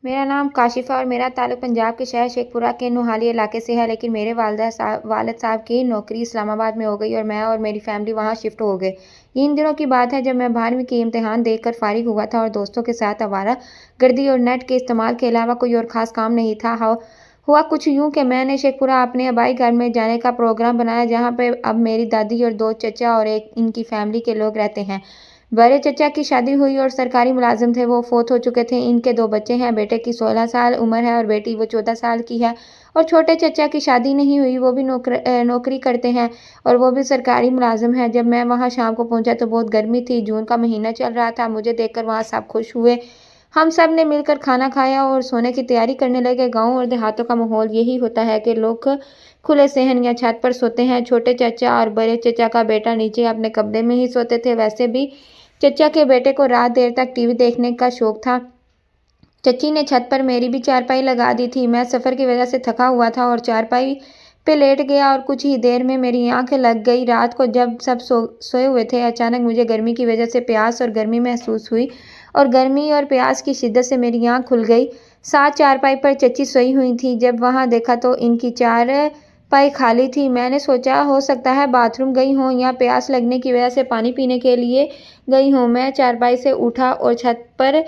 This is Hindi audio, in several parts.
मेरा नाम काशिफ़ा और मेरा ताल्लुक़ पंजाब के शहर शेखपुरा के नोहाली इलाके से है, लेकिन मेरे वालिद साहब की नौकरी इस्लामाबाद में हो गई और मैं और मेरी फ़ैमिली वहाँ शिफ्ट हो गए। इन दिनों की बात है जब मैं 12वीं की इम्तिहान देकर फ़ारिग हुआ था और दोस्तों के साथ आवारा गर्दी और नेट के इस्तेमाल के अलावा कोई और ख़ास काम नहीं था। हुआ कुछ यूँ कि मैंने शेखपुरा अपने आबाई घर में जाने का प्रोग्राम बनाया, जहाँ पे अब मेरी दादी और 2 चचा और एक इनकी फ़ैमिली के लोग रहते हैं। बड़े चचा की शादी हुई और सरकारी मुलाजिम थे, वो फ़ौत हो चुके थे। इनके 2 बच्चे हैं, बेटे की 16 साल उम्र है और बेटी वो 14 साल की है। और छोटे चचा की शादी नहीं हुई, वो भी नौकरी करते हैं और वो भी सरकारी मुलाजिम हैं। जब मैं वहाँ शाम को पहुँचा तो बहुत गर्मी थी, जून का महीना चल रहा था। मुझे देखकर वहाँ सब खुश हुए। हम सब ने मिलकर खाना खाया और सोने की तैयारी करने लगे। गाँव और देहातों का माहौल यही होता है कि लोग खुले सहन या छत पर सोते हैं। छोटे चचा और बड़े चचा का बेटा नीचे अपने कमरे में ही सोते थे। वैसे भी चचा के बेटे को रात देर तक टीवी देखने का शौक था। चची ने छत पर मेरी भी चारपाई लगा दी थी। मैं सफ़र की वजह से थका हुआ था और चारपाई पे लेट गया और कुछ ही देर में मेरी आंखें लग गई। रात को जब सब सोए हुए थे, अचानक मुझे गर्मी की वजह से प्यास और गर्मी महसूस हुई और गर्मी और प्यास की शिद्दत से मेरी आंख खुल गई। साथ चारपाई पर चची सोई हुई थी। जब वहाँ देखा तो इनकी चारपाई खाली थी। मैंने सोचा हो सकता है बाथरूम गई हों या प्यास लगने की वजह से पानी पीने के लिए गई हूँ। मैं चारपाई से उठा और छत पर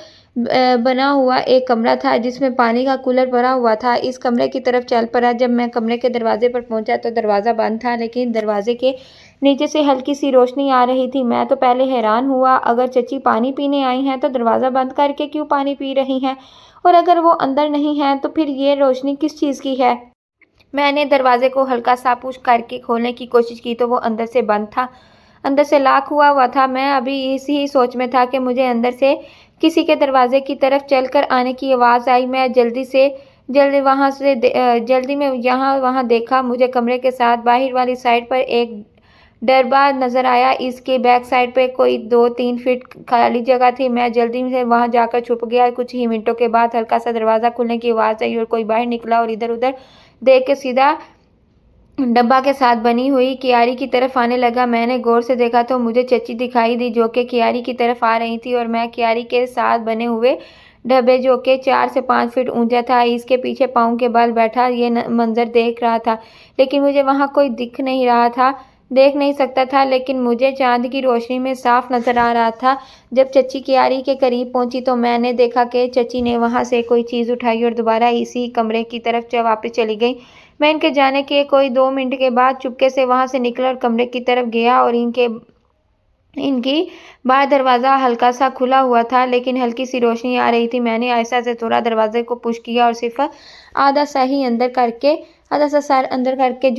बना हुआ एक कमरा था जिसमें पानी का कूलर भरा हुआ था, इस कमरे की तरफ चल पड़ा। जब मैं कमरे के दरवाजे पर पहुंचा तो दरवाज़ा बंद था, लेकिन दरवाजे के नीचे से हल्की सी रोशनी आ रही थी। मैं तो पहले हैरान हुआ, अगर चची पानी पीने आई हैं तो दरवाज़ा बंद करके क्यों पानी पी रही हैं, और अगर वो अंदर नहीं हैं तो फिर ये रोशनी किस चीज़ की है। मैंने दरवाजे को हल्का सा पुश करके खोलने की कोशिश की तो वो अंदर से बंद था, अंदर से लॉक हुआ था। मैं अभी इसी सोच में था कि मुझे अंदर से किसी के दरवाजे की तरफ चलकर आने की आवाज़ आई। मैं जल्दी में यहाँ वहाँ देखा। मुझे कमरे के साथ बाहर वाली साइड पर एक डरबा नज़र आया। इसके बैक साइड पे कोई 2-3 फीट खाली जगह थी। मैं जल्दी से वहाँ जाकर छुप गया। कुछ ही मिनटों के बाद हल्का सा दरवाज़ा खुलने की आवाज़ आई और कोई बाहर निकला और इधर-उधर देख के सीधा डब्बा के साथ बनी हुई कियारी की तरफ आने लगा। मैंने गौर से देखा तो मुझे चची दिखाई दी, जो कि कियारी की तरफ आ रही थी और मैं कियारी के साथ बने हुए डब्बे, जो कि 4 से 5 फीट ऊंचा था, इसके पीछे पाँव के बल बैठा ये मंजर देख रहा था। लेकिन मुझे वहाँ कोई देख नहीं सकता था, लेकिन मुझे चांद की रोशनी में साफ नजर आ रहा था। जब चची कियारी के करीब पहुंची तो मैंने देखा कि चची ने वहां से कोई चीज़ उठाई और दोबारा इसी कमरे की तरफ वापस चली गई। मैं इनके जाने के कोई 2 मिनट के बाद चुपके से वहां से निकला और कमरे की तरफ गया और इनकी बाहर दरवाज़ा हल्का सा खुला हुआ था, लेकिन हल्की सी रोशनी आ रही थी। मैंने आहिस्ता से थोड़ा दरवाजे को पुश किया और सिर्फ आधा सा सर अंदर करके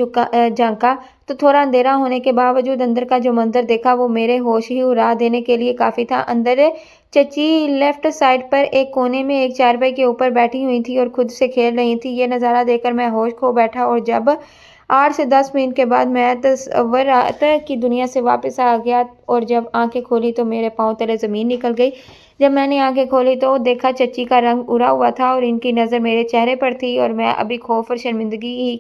झांका तो थोड़ा अंधेरा होने के बावजूद अंदर का जो मंजर देखा वो मेरे होश ही उड़ा देने के लिए काफ़ी था। अंदर चची लेफ्ट साइड पर एक कोने में एक चारपाई के ऊपर बैठी हुई थी और खुद से खेल रही थी। ये नज़ारा देखकर मैं होश खो बैठा और जब 8 से 10 मिनट के बाद मैं तस्वुरात की दुनिया से वापस आ गया और जब आंखें खोली तो मेरे पाँव तले ज़मीन निकल गई। जब मैंने आंखें खोली तो देखा चची का रंग उड़ा हुआ था और इनकी नज़र मेरे चेहरे पर थी और मैं अभी खौफ और शर्मिंदगी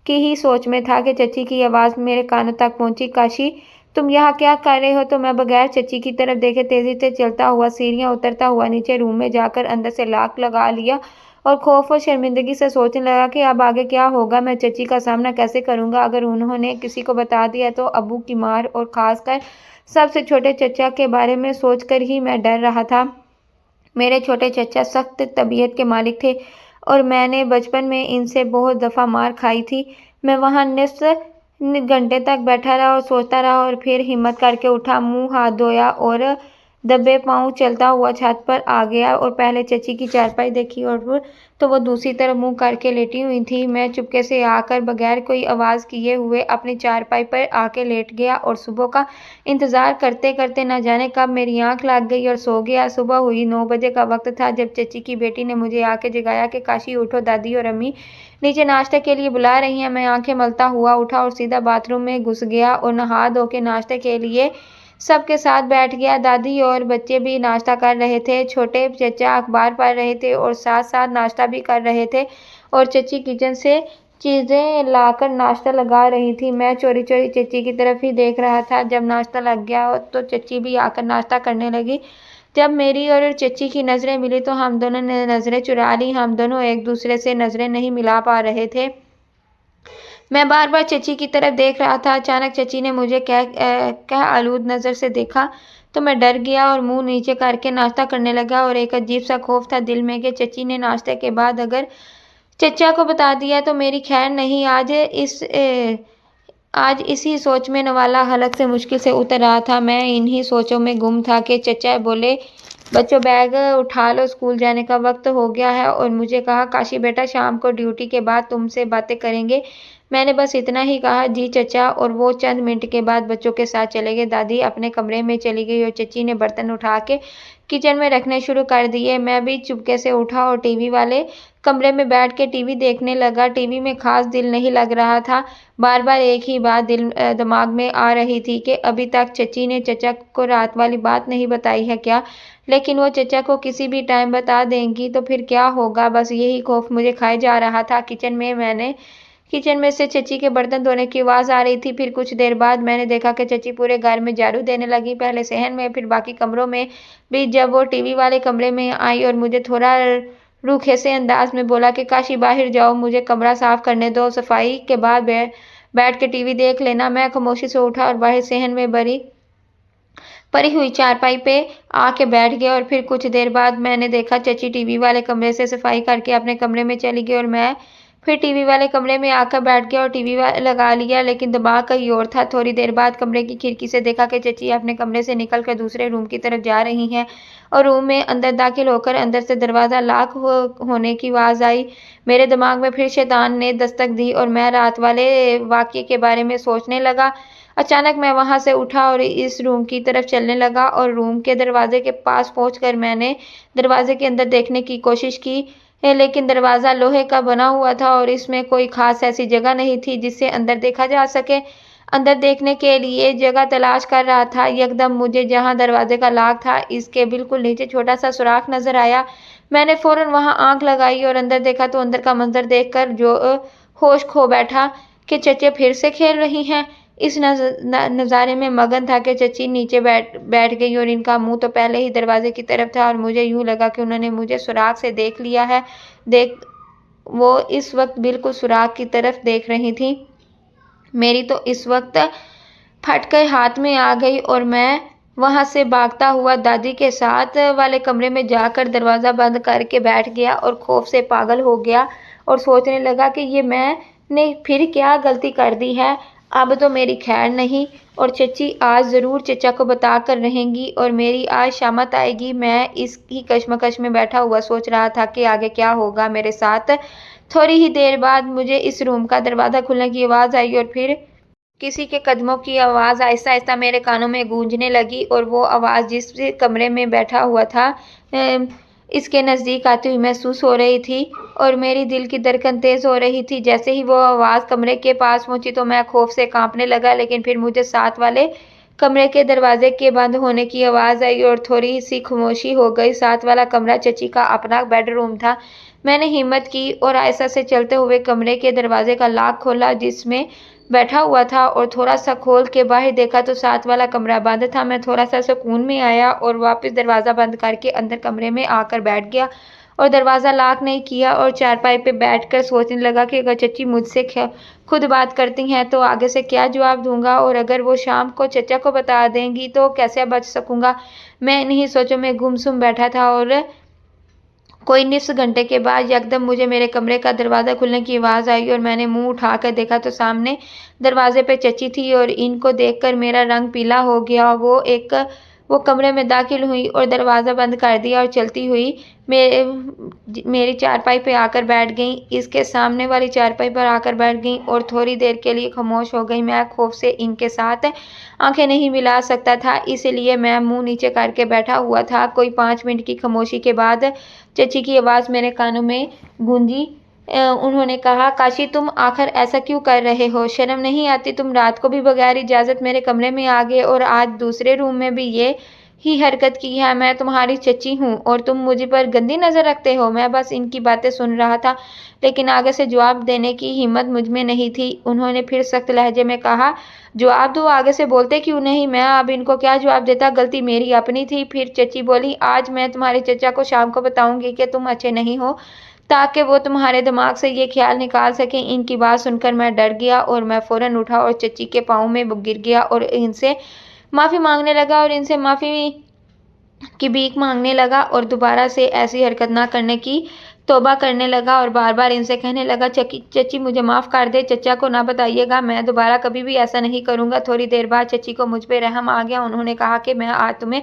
की ही सोच में था कि चची की आवाज़ मेरे कानों तक पहुंची। काशी, तुम यहाँ क्या कर रहे हो? तो मैं बगैर चची की तरफ देखे तेजी से चलता हुआ सीढ़ियाँ उतरता हुआ नीचे रूम में जाकर अंदर से लॉक लगा लिया और खौफ और शर्मिंदगी से सोचने लगा कि अब आगे क्या होगा, मैं चची का सामना कैसे करूँगा। अगर उन्होंने किसी को बता दिया तो अबू की मार और ख़ासकर सबसे छोटे चचा के बारे में सोचकर ही मैं डर रहा था। मेरे छोटे चचा सख्त तबीयत के मालिक थे और मैंने बचपन में इनसे बहुत दफ़ा मार खाई थी। मैं वहाँ निस्फ घंटे तक बैठा रहा और सोचता रहा और फिर हिम्मत करके उठा, मुंह हाथ धोया और दबे पाँव चलता हुआ छत पर आ गया और पहले चची की चारपाई देखी और तो वो दूसरी तरफ मुंह करके लेटी हुई थी। मैं चुपके से आकर बगैर कोई आवाज़ किए हुए अपनी चारपाई पर आके लेट गया और सुबह का इंतज़ार करते करते न जाने कब मेरी आंख लग गई और सो गया। सुबह हुई 9 बजे का वक्त था जब चची की बेटी ने मुझे आके जगाया कि काशी उठो, दादी और अम्मी नीचे नाश्ते के लिए बुला रही हैं। मैं आंखें मलता हुआ उठा और सीधा बाथरूम में घुस गया और नहा धो के नाश्ते के लिए सबके साथ बैठ गया। दादी और बच्चे भी नाश्ता कर रहे थे। छोटे चचा अखबार पढ़ रहे थे और साथ साथ नाश्ता भी कर रहे थे और चची किचन से चीज़ें लाकर नाश्ता लगा रही थी। मैं चोरी चोरी चची की तरफ ही देख रहा था। जब नाश्ता लग गया तो चची भी आकर नाश्ता करने लगी। जब मेरी और चची की नज़रें मिली तो हम दोनों ने नज़रें चुरा ली। हम दोनों एक दूसरे से नज़रें नहीं मिला पा रहे थे। मैं बार-बार चची की तरफ देख रहा था। अचानक चची ने मुझे कह आलूद नज़र से देखा तो मैं डर गया और मुँह नीचे करके नाश्ता करने लगा और एक अजीब-सा खौफ था दिल में कि चची ने नाश्ते के बाद अगर चचा को बता दिया तो मेरी खैर नहीं। आज इसी सोच में नवाला हलक से मुश्किल से उतर रहा था। मैं इन्हीं सोचों में गुम था कि चचा बोले, बच्चों बैग उठा लो, स्कूल जाने का वक्त हो गया है। और मुझे कहा, काशी बेटा शाम को ड्यूटी के बाद तुमसे बातें करेंगे। मैंने बस इतना ही कहा, जी चचा, और वो चंद मिनट के बाद बच्चों के साथ चले गए। दादी अपने कमरे में चली गई और चची ने बर्तन उठा के किचन में रखने शुरू कर दिए। मैं भी चुपके से उठा और टीवी वाले कमरे में बैठ के टीवी देखने लगा। टीवी में खास दिल नहीं लग रहा था। बार-बार एक ही बात दिमाग में आ रही थी कि अभी तक चची ने चचा को रात वाली बात नहीं बताई है क्या? लेकिन वो चचा को किसी भी टाइम बता देंगी तो फिर क्या होगा? बस यही खौफ मुझे खाए जा रहा था। किचन में से चची के बर्तन धोने की आवाज़ आ रही थी। फिर कुछ देर बाद मैंने देखा कि चची पूरे घर में झाड़ू देने लगी, पहले सहन में, फिर बाकी कमरों में भी। जब वो टीवी वाले कमरे में आई और मुझे थोड़ा रूखे से अंदाज में बोला कि काशी बाहर जाओ, मुझे कमरा साफ करने दो, सफाई के बाद बैठ के टीवी देख लेना। मैं खामोशी से उठा और बाहर सहन में परी हुई चारपाई पे आके बैठ गया। और फिर कुछ देर बाद मैंने देखा चची टीवी वाले कमरे से सफाई करके अपने कमरे में चली गई और मैं फिर टीवी वाले कमरे में आकर बैठ गया और टीवी लगा लिया। लेकिन दिमाग कहीं और था। थोड़ी देर बाद कमरे की खिड़की से देखा कि चची अपने कमरे से निकल कर दूसरे रूम की तरफ जा रही हैं और रूम में अंदर दाखिल होकर अंदर से दरवाज़ा लॉक होने की आवाज़ आई। मेरे दिमाग में फिर शैतान ने दस्तक दी और मैं रात वाले वाक़ये के बारे में सोचने लगा। अचानक मैं वहाँ से उठा और इस रूम की तरफ चलने लगा और रूम के दरवाजे के पास पहुँचकर मैंने दरवाजे के अंदर देखने की कोशिश की, लेकिन दरवाज़ा लोहे का बना हुआ था और इसमें कोई ख़ास ऐसी जगह नहीं थी जिससे अंदर देखा जा सके। अंदर देखने के लिए जगह तलाश कर रहा था। यकदम मुझे जहाँ दरवाजे का लॉक था, इसके बिल्कुल नीचे छोटा-सा सुराख नज़र आया। मैंने फ़ौरन वहाँ आँख लगाई और अंदर देखा तो अंदर का मंज़र देखकर जो होश खो बैठा कि चची फिर से खेल रही हैं। इस नज़ारे में मगन था कि चची नीचे बैठ गई और इनका मुँह तो पहले ही दरवाजे की तरफ था और मुझे यूँ लगा कि उन्होंने मुझे सुराख से देख लिया है। वो इस वक्त बिल्कुल सुराख की तरफ देख रही थी। मेरी तो इस वक्त फटकर हाथ में आ गई और मैं वहाँ से भागता हुआ दादी के साथ वाले कमरे में जाकर दरवाज़ा बंद करके बैठ गया और खौफ से पागल हो गया और सोचने लगा कि ये मैंने फिर क्या गलती कर दी है। अब तो मेरी खैर नहीं और चची आज ज़रूर चचा को बता कर रहेंगी और मेरी आज शामत आएगी। मैं इसकी कश्मकश में बैठा हुआ सोच रहा था कि आगे क्या होगा मेरे साथ। थोड़ी ही देर बाद मुझे इस रूम का दरवाज़ा खुलने की आवाज़ आई और फिर किसी के कदमों की आवाज़ आहिस्ता-आहिस्ता मेरे कानों में गूंजने लगी और वो आवाज़ जिस कमरे में बैठा हुआ था इसके नज़दीक आती हुई महसूस हो रही थी और मेरी दिल की धड़कन तेज़ हो रही थी। जैसे ही वो आवाज़ कमरे के पास पहुंची तो मैं खौफ से कांपने लगा, लेकिन फिर मुझे साथ वाले कमरे के दरवाजे के बंद होने की आवाज़ आई और थोड़ी सी खामोशी हो गई। साथ वाला कमरा चची का अपना बेडरूम था। मैंने हिम्मत की और आहिस्ता से चलते हुए कमरे के दरवाजे का लॉक खोला जिसमें बैठा हुआ था और थोड़ा सा खोल के बाहर देखा तो साथ वाला कमरा बंद था। मैं थोड़ा सा सुकून में आया और वापस दरवाज़ा बंद करके अंदर कमरे में आकर बैठ गया और दरवाज़ा लॉक नहीं किया और चारपाई पे बैठकर सोचने लगा कि अगर चची मुझसे खुद बात करती हैं तो आगे से क्या जवाब दूंगा और अगर वो शाम को चचा को बता देंगी तो कैसे बच सकूंगा। मैं इन्हीं सोचों में गुमसुम बैठा था और कोई निस्फ घंटे के बाद यकदम मुझे मेरे कमरे का दरवाज़ा खुलने की आवाज़ आई और मैंने मुंह उठाकर देखा तो सामने दरवाजे पे चची थी और इनको देखकर मेरा रंग पीला हो गया। वो कमरे में दाखिल हुई और दरवाज़ा बंद कर दिया और चलती हुई मेरी चारपाई पे आकर बैठ गई, इसके सामने वाली चारपाई पर आकर बैठ गई और थोड़ी देर के लिए खामोश हो गई। मैं खौफ से इनके साथ आंखें नहीं मिला सकता था, इसलिए मैं मुंह नीचे करके बैठा हुआ था। कोई 5 मिनट की खामोशी के बाद चची की आवाज़ मेरे कानों में गूंजी। उन्होंने कहा, काशी तुम आखिर ऐसा क्यों कर रहे हो? शर्म नहीं आती? तुम रात को भी बगैर इजाज़त मेरे कमरे में आ गए और आज दूसरे रूम में भी ही हरकत की है। मैं तुम्हारी चची हूँ और तुम मुझे पर गंदी नज़र रखते हो। मैं बस इनकी बातें सुन रहा था, लेकिन आगे से जवाब देने की हिम्मत मुझ में नहीं थी। उन्होंने फिर सख्त लहजे में कहा, जवाब दो, आगे से बोलते क्यों नहीं? मैं अब इनको क्या जवाब देता? गलती मेरी अपनी थी। फिर चची बोली, आज मैं तुम्हारे चचा को शाम को बताऊंगी कि तुम अच्छे नहीं हो, ताकि वो तुम्हारे दिमाग से ये ख्याल निकाल सकें। इनकी बात सुनकर मैं डर गया और मैं फ़ौरन उठा और चची के पाँव में गिर गया और इनसे माफ़ी मांगने लगा और इनसे माफ़ी की भीख मांगने लगा और दोबारा से ऐसी हरकत ना करने की तौबा करने लगा और बार-बार इनसे कहने लगा, चची मुझे माफ़ कर दे, चचा को ना बताइएगा, मैं दोबारा कभी भी ऐसा नहीं करूँगा। थोड़ी देर बाद चची को मुझ पे रहम आ गया। उन्होंने कहा कि मैं आज तुम्हें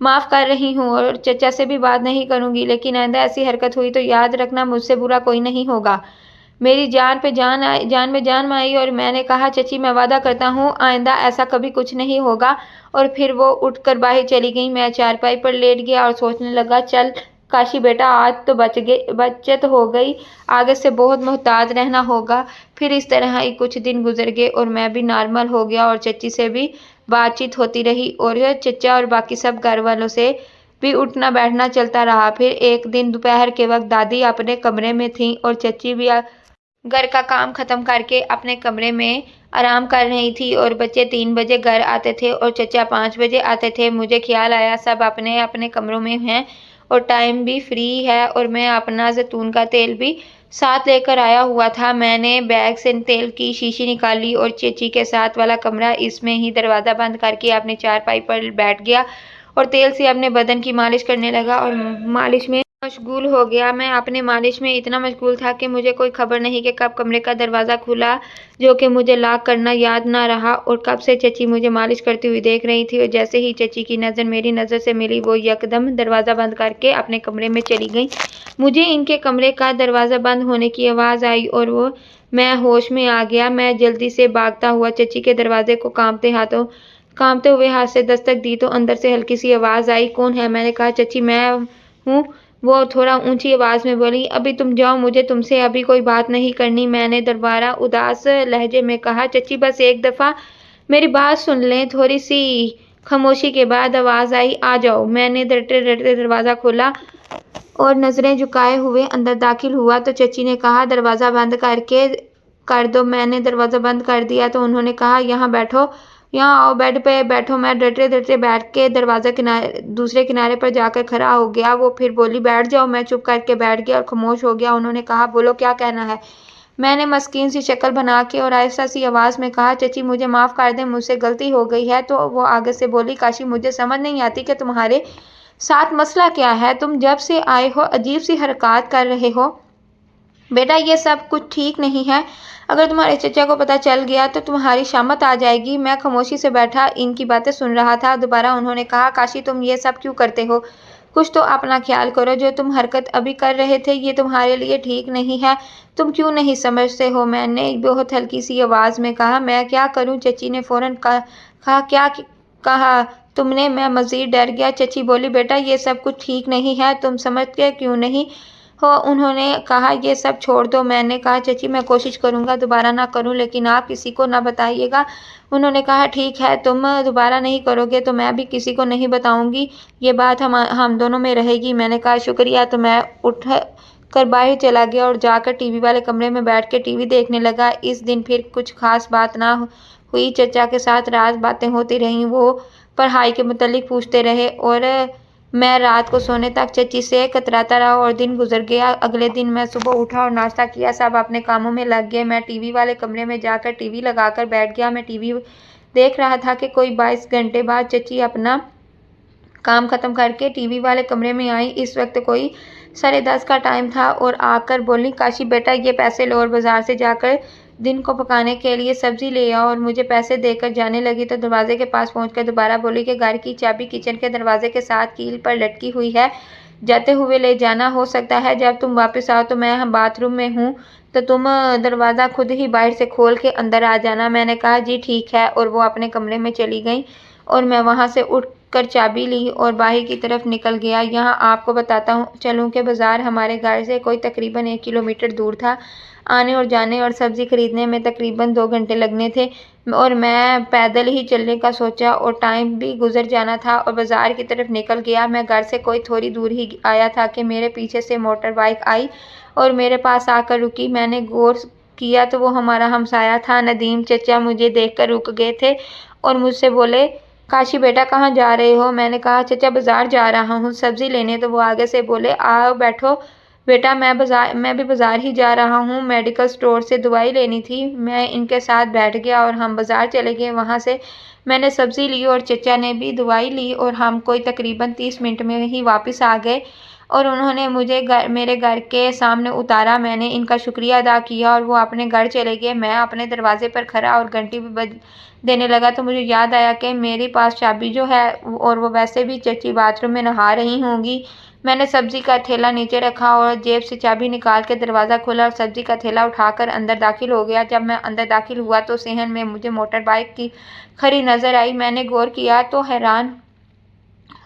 माफ़ कर रही हूँ और चचा से भी बात नहीं करूँगी, लेकिन आइंदा ऐसी हरकत हुई तो याद रखना, मुझसे बुरा कोई नहीं होगा। मेरी जान पे जान आई, जान में जान आई और मैंने कहा, चची मैं वादा करता हूँ आइंदा ऐसा कभी कुछ नहीं होगा। और फिर वो उठकर बाहर चली गई। मैं चारपाई पर लेट गया और सोचने लगा, चल काशी बेटा, आज तो बचत हो गई, आगे से बहुत मोहतात रहना होगा। फिर इस तरह ही कुछ दिन गुजर गए और मैं भी नॉर्मल हो गया और चची से भी बातचीत होती रही और चचा और बाकी सब घर वालों से भी उठना बैठना चलता रहा। फिर एक दिन दोपहर के वक्त दादी अपने कमरे में थी और चची भी घर का काम खत्म करके अपने कमरे में आराम कर रही थी और बच्चे 3 बजे घर आते थे और चचा 5 बजे आते थे। मुझे ख्याल आया सब अपने अपने कमरों में हैं और टाइम भी फ्री है और मैं अपना जैतून का तेल भी साथ लेकर आया हुआ था। मैंने बैग से तेल की शीशी निकाली और चची के साथ वाला कमरा, इसमें ही दरवाज़ा बंद करके अपने चारपाई पर बैठ गया और तेल से अपने बदन की मालिश करने लगा और मालिश में मशगूल हो गया। मैं अपने मालिश में इतना मशगूल था कि मुझे कोई खबर नहीं कि कब कमरे का दरवाज़ा खुला, जो कि मुझे लॉक करना याद ना रहा, और कब से चची मुझे मालिश करती हुई देख रही थी। और जैसे ही चची की नज़र मेरी नज़र से मिली, वो यकदम दरवाज़ा बंद करके अपने कमरे में चली गई। मुझे इनके कमरे का दरवाज़ा बंद होने की आवाज़ आई और मैं होश में आ गया। मैं जल्दी से भागता हुआ चची के दरवाजे को कांपते हुए हाथ से दस्तक दी तो अंदर से हल्की सी आवाज़ आई, कौन है? मैंने कहा, चची मैं हूँ। वो थोड़ा ऊंची आवाज़ में बोली, अभी तुम जाओ, मुझे तुमसे अभी कोई बात नहीं करनी। मैंने दोबारा उदास लहजे में कहा, चची बस एक दफ़ा मेरी बात सुन लें। थोड़ी सी खामोशी के बाद आवाज़ आई, आ जाओ। मैंने डरते डरते दरवाज़ा खोला और नज़रें झुकाए हुए अंदर दाखिल हुआ तो चची ने कहा, दरवाज़ा बंद कर दो। मैंने दरवाज़ा बंद कर दिया तो उन्होंने कहा, यहाँ बैठो, यहाँ आओ, बेड पे बैठो। मैं डरते डरते बैठ के दरवाज़ा दूसरे किनारे पर जाकर खड़ा हो गया। वो फिर बोली, बैठ जाओ। मैं चुप करके बैठ गया और खामोश हो गया। उन्होंने कहा, बोलो क्या कहना है? मैंने मस्कीन सी शक्ल बना के और आहिस्ता सी आवाज़ में कहा, चची मुझे माफ़ कर दें, मुझसे गलती हो गई है। तो वो आगे से बोली, काशी मुझे समझ नहीं आती कि तुम्हारे साथ मसला क्या है? तुम जब से आए हो अजीब सी हरकत कर रहे हो। बेटा ये सब कुछ ठीक नहीं है। अगर तुम्हारे चचा को पता चल गया तो तुम्हारी शामत आ जाएगी। मैं खामोशी से बैठा इनकी बातें सुन रहा था। दोबारा उन्होंने कहा, काशी तुम ये सब क्यों करते हो? कुछ तो अपना ख्याल करो। जो तुम हरकत अभी कर रहे थे ये तुम्हारे लिए ठीक नहीं है। तुम क्यों नहीं समझते हो? मैंने बहुत हल्की सी आवाज़ में कहा, मैं क्या करूं? चची ने फ़ौरन कहा, क्या कहा तुमने? मैं मज़ीद डर गया। चची बोली, बेटा ये सब कुछ ठीक नहीं है, तुम समझते क्यों नहीं हो? उन्होंने कहा, ये सब छोड़ दो। मैंने कहा, चची मैं कोशिश करूँगा दोबारा ना करूँ, लेकिन आप किसी को ना बताइएगा। उन्होंने कहा, ठीक है, तुम दोबारा नहीं करोगे तो मैं भी किसी को नहीं बताऊँगी। ये बात हम दोनों में रहेगी। मैंने कहा, शुक्रिया। तो मैं उठ कर बाहर चला गया और जाकर टीवी वाले कमरे में बैठ के टीवी देखने लगा। इस दिन फिर कुछ खास बात ना हुई। चचा के साथ रात बातें होती रहीं। वो पढ़ाई के मुतालिक पूछते रहे और मैं रात को सोने तक चची से कतराता रहा और दिन गुजर गया। अगले दिन मैं सुबह उठा और नाश्ता किया, सब अपने कामों में लग गए। मैं टीवी वाले कमरे में जाकर टीवी लगाकर बैठ गया। मैं टीवी देख रहा था कि कोई 22 घंटे बाद चची अपना काम ख़त्म करके टीवी वाले कमरे में आई। इस वक्त कोई 10:30 का टाइम था और आकर बोली, काशी बेटा ये पैसे लो और बाज़ार से जाकर दिन को पकाने के लिए सब्ज़ी ले आओ। और मुझे पैसे देकर जाने लगी तो दरवाजे के पास पहुंचकर दोबारा बोली कि घर की चाबी किचन के दरवाजे के साथ कील पर लटकी हुई है, जाते हुए ले जाना। हो सकता है जब तुम वापस आओ तो मैं बाथरूम में हूँ, तो तुम दरवाज़ा खुद ही बाहर से खोल के अंदर आ जाना। मैंने कहा, जी ठीक है, और वो अपने कमरे में चली गई और मैं वहाँ से उठ उठकर चाबी ली और बाहर की तरफ निकल गया। यहाँ आपको बताता हूँ चलूँ कि बाज़ार हमारे घर से कोई तकरीबन 1 किलोमीटर दूर था। आने और जाने और सब्ज़ी खरीदने में तकरीबन 2 घंटे लगने थे और मैं पैदल ही चलने का सोचा और टाइम भी गुजर जाना था और बाज़ार की तरफ निकल गया। मैं घर से कोई थोड़ी दूर ही आया था कि मेरे पीछे से मोटर बाइक आई और मेरे पास आकर रुकी। मैंने गौर किया तो वो हमारा हमसाया था नदीम चचा। मुझे देखकर रुक गए थे और मुझसे बोले, काशी बेटा कहाँ जा रहे हो? मैंने कहा चचा बाज़ार जा रहा हूँ सब्ज़ी लेने। तो वो आगे से बोले, आओ बैठो बेटा, मैं भी बाज़ार ही जा रहा हूँ, मेडिकल स्टोर से दवाई लेनी थी। मैं इनके साथ बैठ गया और हम बाज़ार चले गए। वहाँ से मैंने सब्ज़ी ली और चचा ने भी दवाई ली और हम कोई तकरीबन 30 मिनट में ही वापस आ गए और उन्होंने मुझे मेरे घर के सामने उतारा। मैंने इनका शुक्रिया अदा किया और वो अपने घर चले गए। मैं अपने दरवाजे पर खड़ा और घंटी भी बज देने लगा तो मुझे याद आया कि मेरे पास चाबी जो है और वो वैसे भी चची बाथरूम में नहा रही होंगी। मैंने सब्ज़ी का थैला नीचे रखा और जेब से चाबी निकाल के दरवाज़ा खोला और सब्ज़ी का थैला उठाकर अंदर दाखिल हो गया। जब मैं अंदर दाखिल हुआ तो सेहन में मुझे मोटर बाइक की खड़ी नज़र आई। मैंने गौर किया तो हैरान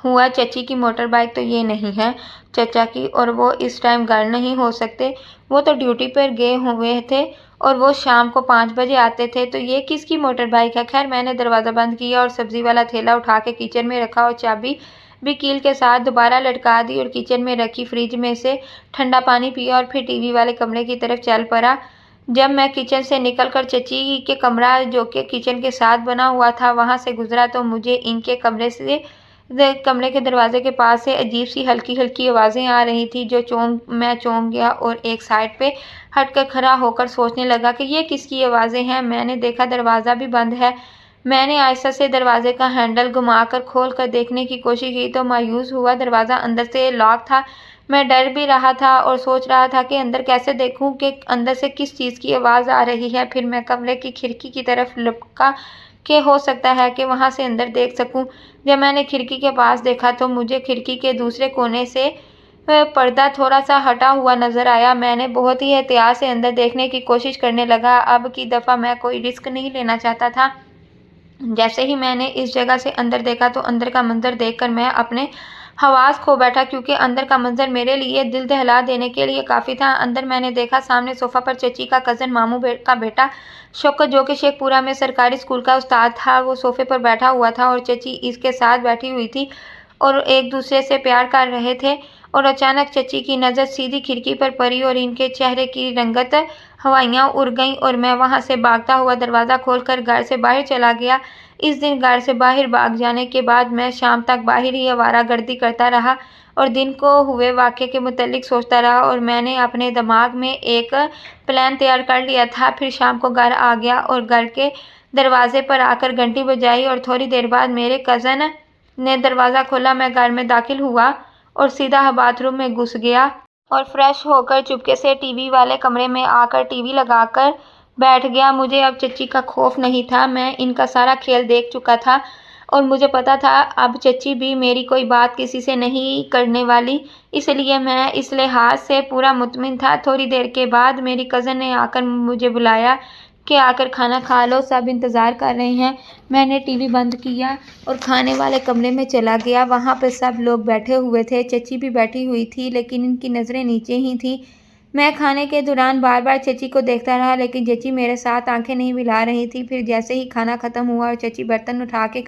हुआ, चची की मोटर बाइक तो ये नहीं है चचा की, और वो इस टाइम घर नहीं हो सकते। वो तो ड्यूटी पर गए हुए थे और वो शाम को 5 बजे आते थे। तो ये किसकी मोटर बाइक है? खैर मैंने दरवाज़ा बंद किया और सब्ज़ी वाला थैला उठा के किचन में रखा और चाबी भी कील के साथ दोबारा लटका दी और किचन में रखी फ्रिज में से ठंडा पानी पिया और फिर टीवी वाले कमरे की तरफ चल पड़ा। जब मैं किचन से निकलकर चची के कमरा जो कि किचन के साथ बना हुआ था वहाँ से गुजरा तो मुझे इनके कमरे के दरवाजे के पास से अजीब सी हल्की हल्की आवाज़ें आ रही थी जो मैं चौंक गया और एक साइड पे हटकर खड़ा होकर सोचने लगा कि ये किसकी आवाज़ें हैं। मैंने देखा दरवाज़ा भी बंद है। मैंने आहिस्ता से दरवाजे का हैंडल घुमाकर खोल कर देखने की कोशिश की तो मायूस हुआ, दरवाज़ा अंदर से लॉक था। मैं डर भी रहा था और सोच रहा था कि अंदर कैसे देखूं कि अंदर से किस चीज़ की आवाज़ आ रही है। फिर मैं कमरे की खिड़की की तरफ लपका कि हो सकता है कि वहाँ से अंदर देख सकूं। जब मैंने खिड़की के पास देखा तो मुझे खिड़की के दूसरे कोने से पर्दा थोड़ा सा हटा हुआ नज़र आया। मैंने बहुत ही एहतियात से अंदर देखने की कोशिश करने लगा। अब की दफ़ा मैं कोई रिस्क नहीं लेना चाहता था। जैसे ही मैंने इस जगह से अंदर देखा तो अंदर का मंजर देखकर मैं अपने हवास खो बैठा, क्योंकि अंदर का मंजर मेरे लिए दिल दहला देने के लिए काफ़ी था। अंदर मैंने देखा सामने सोफ़ा पर चची का कज़न मामू का बेटा शौकत, जो कि शेखपुरा में सरकारी स्कूल का उस्ताद था, वो सोफ़े पर बैठा हुआ था और चची इसके साथ बैठी हुई थी और एक दूसरे से प्यार कर रहे थे। और अचानक चची की नज़र सीधी खिड़की पर पड़ी और इनके चेहरे की रंगत हवाइयाँ उड़ गईं और मैं वहाँ से भागता हुआ दरवाज़ा खोलकर घर से बाहर चला गया। इस दिन घर से बाहर भाग जाने के बाद मैं शाम तक बाहर ही आवारागर्दी करता रहा और दिन को हुए वाक़े के मुतालिक सोचता रहा और मैंने अपने दिमाग में एक प्लान तैयार कर लिया था। फिर शाम को घर आ गया और घर के दरवाजे पर आकर घंटी बजाई और थोड़ी देर बाद मेरे कज़न ने दरवाज़ा खोला। मैं घर में दाखिल हुआ और सीधा बाथरूम में घुस गया और फ्रेश होकर चुपके से टीवी वाले कमरे में आकर टीवी लगाकर बैठ गया। मुझे अब चची का खौफ नहीं था, मैं इनका सारा खेल देख चुका था और मुझे पता था अब चची भी मेरी कोई बात किसी से नहीं करने वाली, इसलिए मैं इस लिहाज से पूरा मुतमिन था। थोड़ी देर के बाद मेरी कज़न ने आकर मुझे बुलाया कि आकर खाना खा लो, सब इंतज़ार कर रहे हैं। मैंने टीवी बंद किया और खाने वाले कमरे में चला गया। वहाँ पर सब लोग बैठे हुए थे, चची भी बैठी हुई थी लेकिन इनकी नज़रें नीचे ही थी। मैं खाने के दौरान बार बार चची को देखता रहा लेकिन चची मेरे साथ आंखें नहीं मिला रही थी। फिर जैसे ही खाना ख़त्म हुआ और चची बर्तन उठा के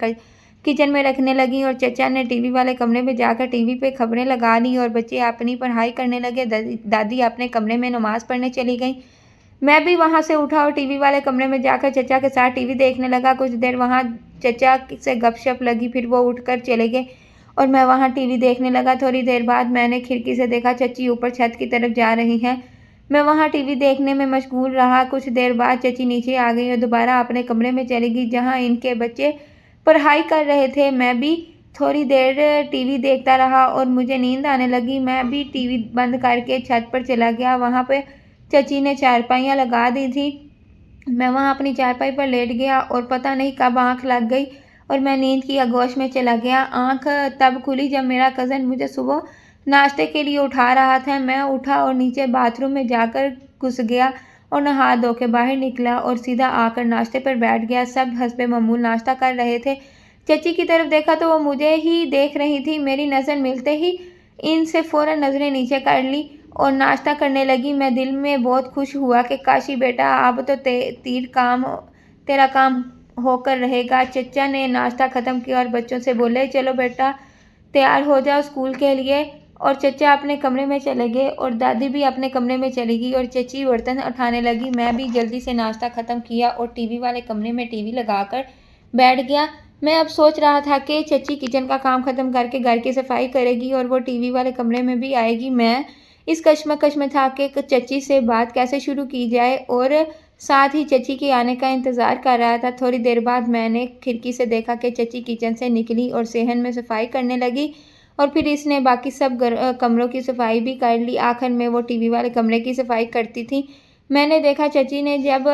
किचन में रखने लगी और चचा ने टीवी वाले कमरे में जाकर टीवी पे खबरें लगा ली और बच्चे अपनी पढ़ाई करने लगे। दादी अपने कमरे में नमाज़ पढ़ने चली गई। मैं भी वहाँ से उठा और टीवी वाले कमरे में जाकर चचा के साथ टीवी देखने लगा। कुछ देर वहाँ चचा से गपशप लगी, फिर वो उठकर चले गए और मैं वहाँ टीवी देखने लगा। थोड़ी देर बाद मैंने खिड़की से देखा चची ऊपर छत की तरफ जा रही हैं। मैं वहाँ टीवी देखने में मशगूल रहा। कुछ देर बाद चची नीचे आ गई और दोबारा अपने कमरे में चली गई जहाँ इनके बच्चे पढ़ाई कर रहे थे। मैं भी थोड़ी देर टीवी देखता रहा और मुझे नींद आने लगी। मैं भी टीवी बंद करके छत पर चला गया। वहाँ पर चची ने चारपाइयाँ लगा दी थी। मैं वहाँ अपनी चारपाई पर लेट गया और पता नहीं कब आँख लग गई और मैं नींद की आगोश में चला गया। आँख तब खुली जब मेरा कज़न मुझे सुबह नाश्ते के लिए उठा रहा था। मैं उठा और नीचे बाथरूम में जाकर घुस गया और नहा धो के बाहर निकला और सीधा आकर नाश्ते पर बैठ गया। सब हस्बे मामूल नाश्ता कर रहे थे। चची की तरफ देखा तो वो मुझे ही देख रही थी। मेरी नज़र मिलते ही इनसे फ़ौरन नज़रें नीचे कर ली और नाश्ता करने लगी। मैं दिल में बहुत खुश हुआ कि काशी बेटा अब तो तेरा काम होकर रहेगा। चचा ने नाश्ता ख़त्म किया और बच्चों से बोले, चलो बेटा तैयार हो जाओ स्कूल के लिए। और चचा अपने कमरे में चले गए और दादी भी अपने कमरे में चली गई और चची बर्तन उठाने लगी। मैं भी जल्दी से नाश्ता ख़त्म किया और टीवी वाले कमरे में टीवी लगाकर बैठ गया। मैं अब सोच रहा था कि चची किचन का काम ख़त्म करके घर की सफाई करेगी और वो टीवी वाले कमरे में भी आएगी। मैं इस कश्मकश में था कि चची से बात कैसे शुरू की जाए और साथ ही चची के आने का इंतज़ार कर रहा था। थोड़ी देर बाद मैंने खिड़की से देखा कि चची किचन से निकली और सेहन में सफाई करने लगी और फिर इसने बाकी सब कमरों की सफाई भी कर ली। आखिर में वो टीवी वाले कमरे की सफाई करती थी। मैंने देखा चची ने जब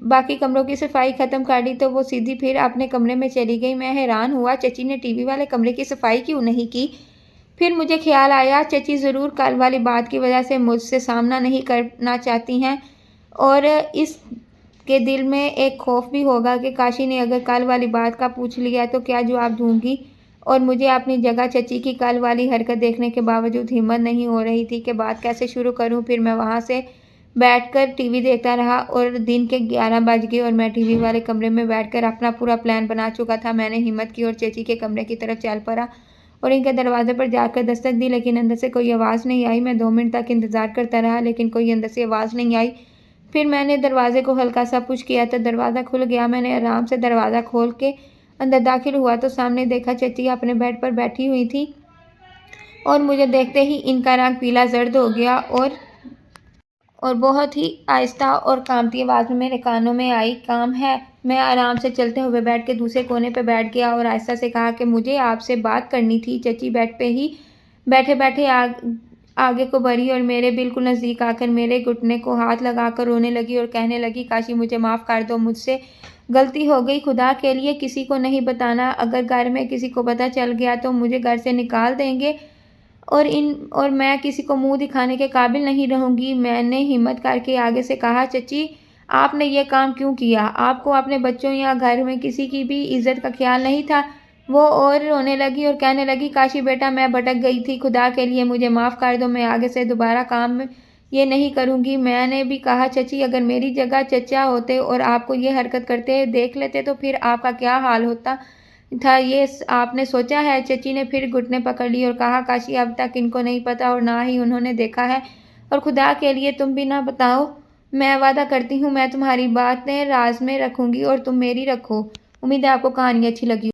बाकी कमरों की सफाई ख़त्म कर ली तो वो सीधी फिर अपने कमरे में चली गई। मैं हैरान हुआ चची ने टीवी वाले कमरे की सफाई क्यों नहीं की। फिर मुझे ख्याल आया चची ज़रूर कल वाली बात की वजह से मुझसे सामना नहीं करना चाहती हैं और इसके दिल में एक खौफ भी होगा कि काशी ने अगर कल वाली बात का पूछ लिया तो क्या जवाब दूंगी। और मुझे अपनी जगह चची की कल वाली हरकत देखने के बावजूद हिम्मत नहीं हो रही थी कि बात कैसे शुरू करूं। फिर मैं वहां से बैठकर टीवी देखता रहा और दिन के 11 बज गए और मैं टीवी वाले कमरे में बैठकर अपना पूरा प्लान बना चुका था। मैंने हिम्मत की और चची के कमरे की तरफ चल पड़ा और इनके दरवाजे पर जाकर दस्तक दी, लेकिन अंदर से कोई आवाज़ नहीं आई। मैं 2 मिनट तक इंतज़ार करता रहा लेकिन कोई अंदर से आवाज़ नहीं आई। फिर मैंने दरवाजे को हल्का सा पुश किया तो दरवाज़ा खुल गया। मैंने आराम से दरवाज़ा खोल के अंदर दाखिल हुआ तो सामने देखा चची अपने बेड पर बैठी हुई थी और मुझे देखते ही इनका रंग पीला जर्द हो गया और बहुत ही आहिस्ता और कांपती आवाज़ में मेरे कानों में आई, काम है। मैं आराम से चलते हुए बेड के दूसरे कोने पर बैठ गया और आहिस्ता से कहा कि मुझे आपसे बात करनी थी। चची बेड पे ही बैठे बैठे आगे को बढ़ी और मेरे बिल्कुल नज़दीक आकर मेरे घुटने को हाथ लगाकर रोने लगी और कहने लगी, काशी मुझे माफ़ कर दो, मुझसे गलती हो गई। खुदा के लिए किसी को नहीं बताना, अगर घर में किसी को पता चल गया तो मुझे घर से निकाल देंगे और मैं किसी को मुंह दिखाने के काबिल नहीं रहूँगी। मैंने हिम्मत करके आगे से कहा, चची आपने ये काम क्यों किया? आपको अपने बच्चों या घर में किसी की भी इज्जत का ख्याल नहीं था? वो और रोने लगी और कहने लगी, काशी बेटा मैं भटक गई थी, खुदा के लिए मुझे माफ़ कर दो, मैं आगे से दोबारा काम ये नहीं करूँगी। मैंने भी कहा, चची अगर मेरी जगह चचा होते और आपको ये हरकत करते देख लेते तो फिर आपका क्या हाल होता था, ये आपने सोचा है? चची ने फिर घुटने पकड़ लिए और कहा, काशी अब तक इनको नहीं पता और ना ही उन्होंने देखा है और खुदा के लिए तुम भी ना बताओ। मैं वादा करती हूँ मैं तुम्हारी बातें राज में रखूँगी और तुम मेरी रखो। उम्मीद है आपको कहानी अच्छी लगी।